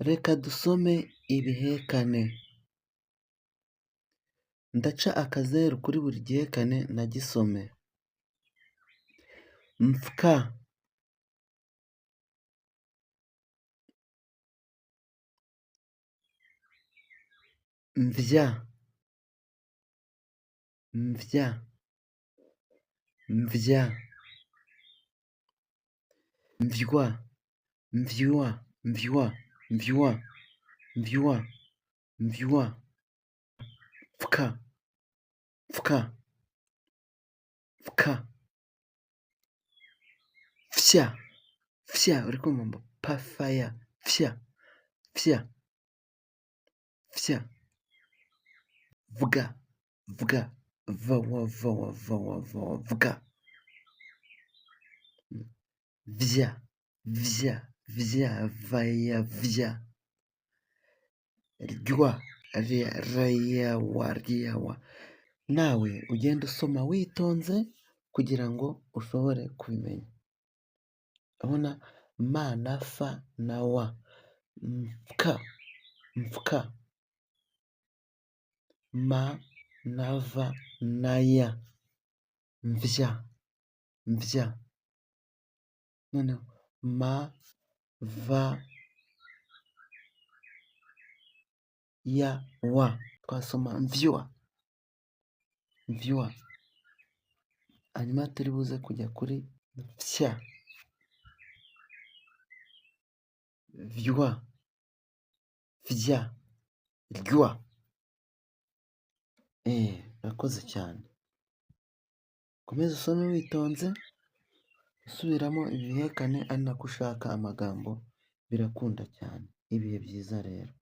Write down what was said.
Reka dusome ibihekane. Ndaca akazeru kuri buri gihekane nagisome. Mfka, mvya, mvya, mvya, mvywa, mvywa, mvywa, mvywa, mvywa, mvywa, fka, fka, fka, fya, fya, uri kumva ngo pafaya, fya, fya, fya, vga, vga, vawa, vawa, vawa, vawa, vga, vya, vya, vya, vaya, vya, rya, rayawa, ryawa. Nawe ugenda usoma witonze kugira ngo ushobore kubimenya. Urabona ma na fa na wa, mfka, mfka, ma na va na ya, mvya, mvya. Noneho ma va ya wa twasoma mvywa, mvywa. Hanyuma turi buze kujya kuri fya, vywa, vya, rywa. Urakoze cyane. Komeza usome witonze, usubiramo ibihekane ari nako ushaka amagambo, birakunda cyane. Ibihe byiza rero.